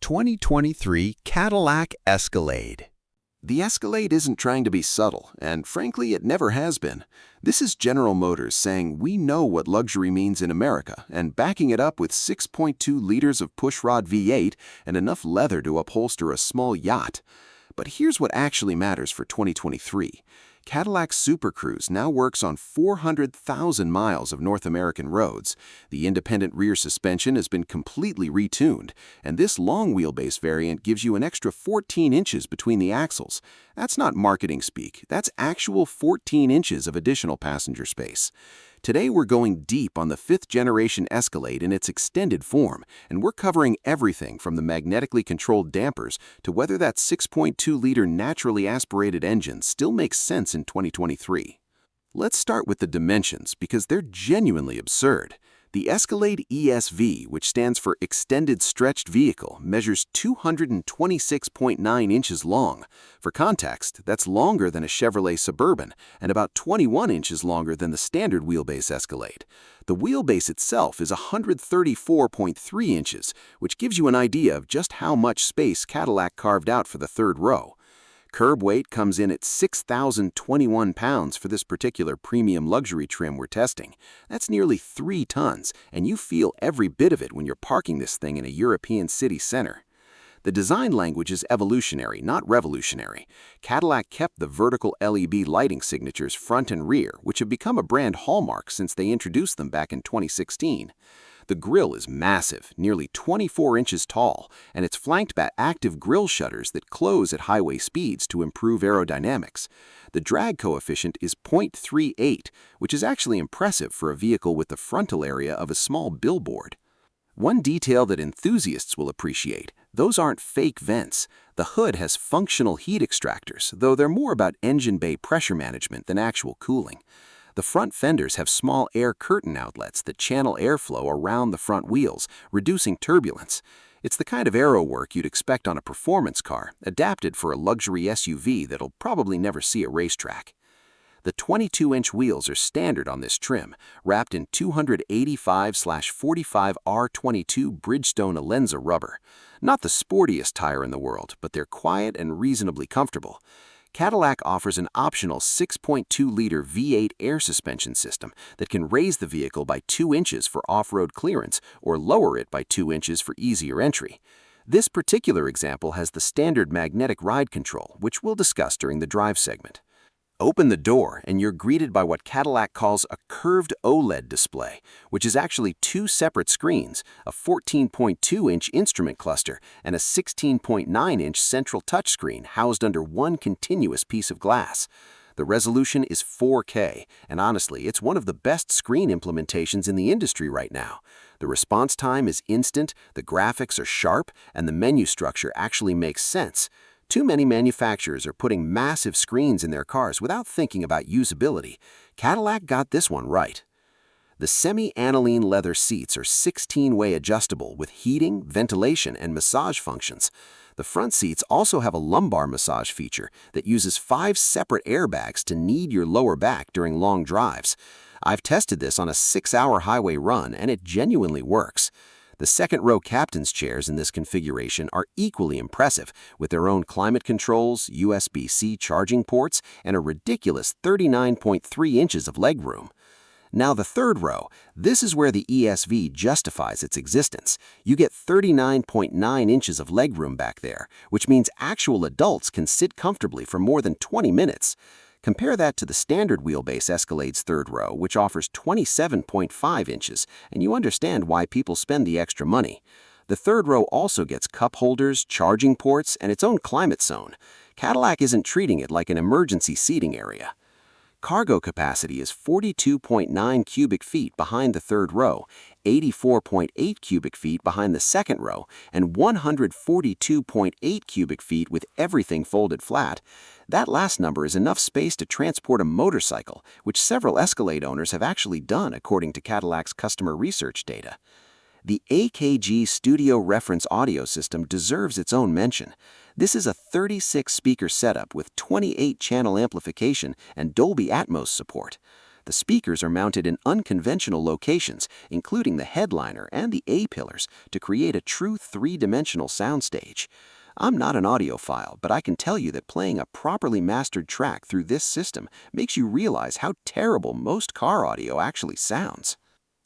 2023 Cadillac Escalade. The Escalade isn't trying to be subtle, and frankly, it never has been. This is General Motors saying we know what luxury means in America and backing it up with 6.2 liters of pushrod V8 and enough leather to upholster a small yacht. But here's what actually matters for 2023. Cadillac Super Cruise now works on 400,000 miles of North American roads. The independent rear suspension has been completely retuned, and this long wheelbase variant gives you an extra 14 inches between the axles. That's not marketing speak, that's actual 14 inches of additional passenger space. Today we're going deep on the 5th-generation Escalade in its extended form, and we're covering everything from the magnetically controlled dampers to whether that 6.2-liter naturally aspirated engine still makes sense in 2023. Let's start with the dimensions because they're genuinely absurd. The Escalade ESV, which stands for Extended Stretched Vehicle, measures 226.9 inches long. For context, that's longer than a Chevrolet Suburban and about 21 inches longer than the standard wheelbase Escalade. The wheelbase itself is 134.3 inches, which gives you an idea of just how much space Cadillac carved out for the third row. Curb weight comes in at 6,021 pounds for this particular premium luxury trim we're testing. That's nearly 3 tons, and you feel every bit of it when you're parking this thing in a European city center. The design language is evolutionary, not revolutionary. Cadillac kept the vertical LED lighting signatures front and rear, which have become a brand hallmark since they introduced them back in 2016. The grille is massive, nearly 24 inches tall, and it's flanked by active grille shutters that close at highway speeds to improve aerodynamics. The drag coefficient is 0.38, which is actually impressive for a vehicle with the frontal area of a small billboard. One detail that enthusiasts will appreciate, those aren't fake vents. The hood has functional heat extractors, though they're more about engine bay pressure management than actual cooling. The front fenders have small air curtain outlets that channel airflow around the front wheels, reducing turbulence. It's the kind of aero work you'd expect on a performance car, adapted for a luxury SUV that'll probably never see a racetrack. The 22-inch wheels are standard on this trim, wrapped in 285/45 R22 Bridgestone Alenza rubber. Not the sportiest tire in the world, but they're quiet and reasonably comfortable. Cadillac offers an optional 6.2-liter V8 air suspension system that can raise the vehicle by 2 inches for off-road clearance or lower it by 2 inches for easier entry. This particular example has the standard magnetic ride control, which we'll discuss during the drive segment. Open the door and you're greeted by what Cadillac calls a curved OLED display, which is actually 2 separate screens, a 14.2-inch instrument cluster and a 16.9-inch central touchscreen housed under one continuous piece of glass. The resolution is 4K, and honestly, it's one of the best screen implementations in the industry right now. The response time is instant, the graphics are sharp, and the menu structure actually makes sense. Too many manufacturers are putting massive screens in their cars without thinking about usability. Cadillac got this one right. The semi-aniline leather seats are 16-way adjustable with heating, ventilation, and massage functions. The front seats also have a lumbar massage feature that uses 5 separate airbags to knead your lower back during long drives. I've tested this on a 6-hour highway run, and it genuinely works. The second-row captain's chairs in this configuration are equally impressive, with their own climate controls, USB-C charging ports, and a ridiculous 39.3 inches of legroom. Now the third row, this is where the ESV justifies its existence. You get 39.9 inches of legroom back there, which means actual adults can sit comfortably for more than 20 minutes. Compare that to the standard wheelbase Escalade's third row, which offers 27.5 inches, and you understand why people spend the extra money. The third row also gets cup holders, charging ports, and its own climate zone. Cadillac isn't treating it like an emergency seating area. Cargo capacity is 42.9 cubic feet behind the third row, 84.8 cubic feet behind the second row, and 142.8 cubic feet with everything folded flat. That last number is enough space to transport a motorcycle, which several Escalade owners have actually done according to Cadillac's customer research data. The AKG Studio Reference audio system deserves its own mention. This is a 36-speaker setup with 28-channel amplification and Dolby Atmos support. The speakers are mounted in unconventional locations, including the headliner and the A-pillars, to create a true three-dimensional soundstage. I'm not an audiophile, but I can tell you that playing a properly mastered track through this system makes you realize how terrible most car audio actually sounds.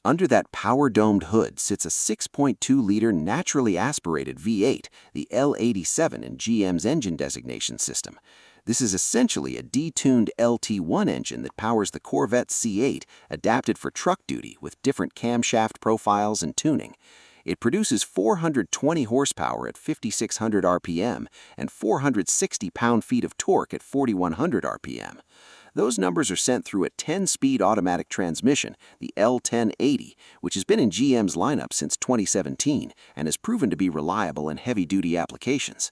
Under that power-domed hood sits a 6.2-liter naturally aspirated V8, the L87 in GM's engine designation system. This is essentially a detuned LT1 engine that powers the Corvette C8, adapted for truck duty with different camshaft profiles and tuning. It produces 420 horsepower at 5,600 RPM and 460 pound-feet of torque at 4,100 RPM. Those numbers are sent through a 10-speed automatic transmission, the L1080, which has been in GM's lineup since 2017 and has proven to be reliable in heavy-duty applications.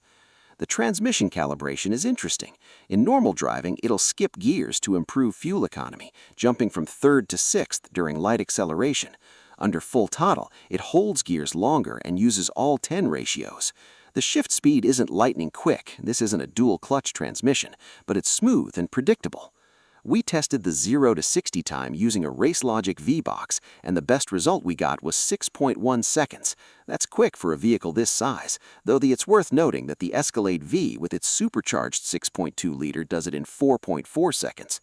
The transmission calibration is interesting. In normal driving, it'll skip gears to improve fuel economy, jumping from third to sixth during light acceleration. Under full throttle, it holds gears longer and uses all 10 ratios. The shift speed isn't lightning quick, this isn't a dual-clutch transmission, but it's smooth and predictable. We tested the 0 to 60 time using a RaceLogic V-Box, and the best result we got was 6.1 seconds. That's quick for a vehicle this size, though it's worth noting that the Escalade V with its supercharged 6.2-liter does it in 4.4 seconds.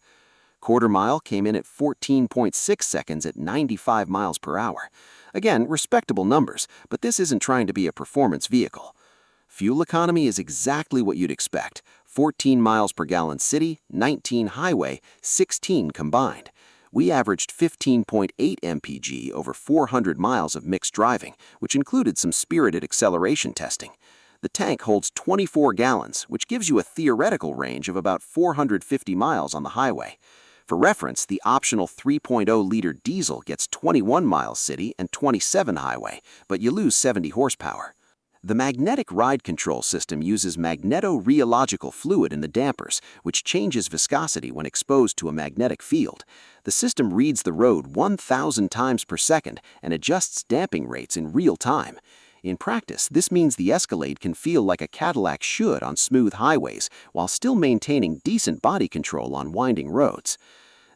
Quarter mile came in at 14.6 seconds at 95 miles per hour. Again, respectable numbers, but this isn't trying to be a performance vehicle. Fuel economy is exactly what you'd expect. 14 miles per gallon city, 19 highway, 16 combined. We averaged 15.8 mpg over 400 miles of mixed driving, which included some spirited acceleration testing. The tank holds 24 gallons, which gives you a theoretical range of about 450 miles on the highway. For reference, the optional 3.0-liter diesel gets 21 miles city and 27 highway, but you lose 70 horsepower. The magnetic ride control system uses magneto-rheological fluid in the dampers, which changes viscosity when exposed to a magnetic field. The system reads the road 1,000 times per second and adjusts damping rates in real time. In practice, this means the Escalade can feel like a Cadillac should on smooth highways, while still maintaining decent body control on winding roads.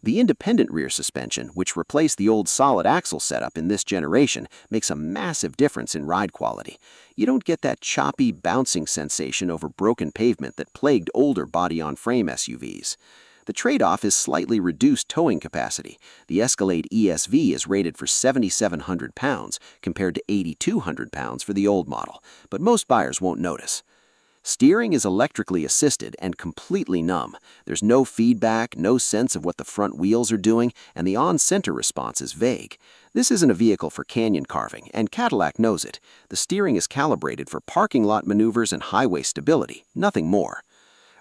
The independent rear suspension, which replaced the old solid axle setup in this generation, makes a massive difference in ride quality. You don't get that choppy, bouncing sensation over broken pavement that plagued older body-on-frame SUVs. The trade-off is slightly reduced towing capacity. The Escalade ESV is rated for 7,700 pounds compared to 8,200 pounds for the old model, but most buyers won't notice. Steering is electrically assisted and completely numb. There's no feedback, no sense of what the front wheels are doing, and the on-center response is vague. This isn't a vehicle for canyon carving, and Cadillac knows it. The steering is calibrated for parking lot maneuvers and highway stability, nothing more.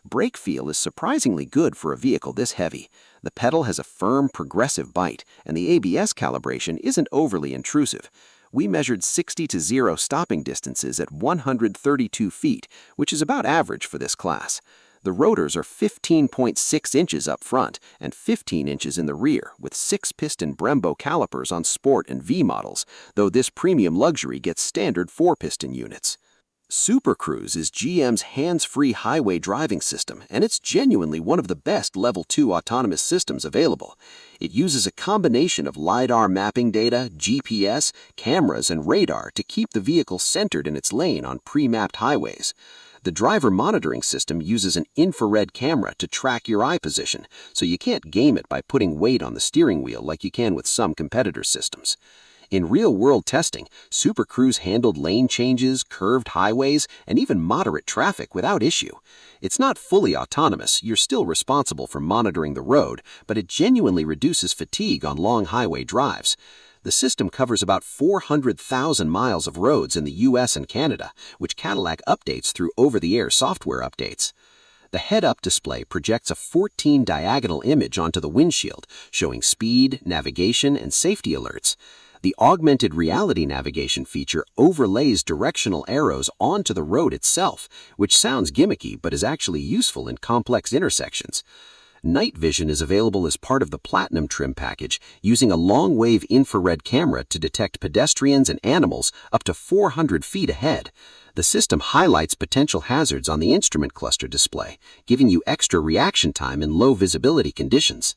Brake feel is surprisingly good for a vehicle this heavy. The pedal has a firm, progressive bite, and the ABS calibration isn't overly intrusive. We measured 60 to 0 stopping distances at 132 feet, which is about average for this class. The rotors are 15.6 inches up front and 15 inches in the rear, with 6-piston Brembo calipers on Sport and V models, though this premium luxury gets standard 4-piston units. Super Cruise is GM's hands-free highway driving system, and it's genuinely one of the best Level 2 autonomous systems available. It uses a combination of LiDAR mapping data, GPS, cameras, and radar to keep the vehicle centered in its lane on pre-mapped highways. The driver monitoring system uses an infrared camera to track your eye position, so you can't game it by putting weight on the steering wheel like you can with some competitor systems. In real-world testing, Super Cruise handled lane changes, curved highways, and even moderate traffic without issue. It's not fully autonomous, you're still responsible for monitoring the road, but it genuinely reduces fatigue on long highway drives. The system covers about 400,000 miles of roads in the US and Canada, which Cadillac updates through over-the-air software updates. The head-up display projects a 14 diagonal image onto the windshield, showing speed, navigation, and safety alerts. The augmented reality navigation feature overlays directional arrows onto the road itself, which sounds gimmicky but is actually useful in complex intersections. Night vision is available as part of the Platinum trim package, using a long-wave infrared camera to detect pedestrians and animals up to 400 feet ahead. The system highlights potential hazards on the instrument cluster display, giving you extra reaction time in low visibility conditions.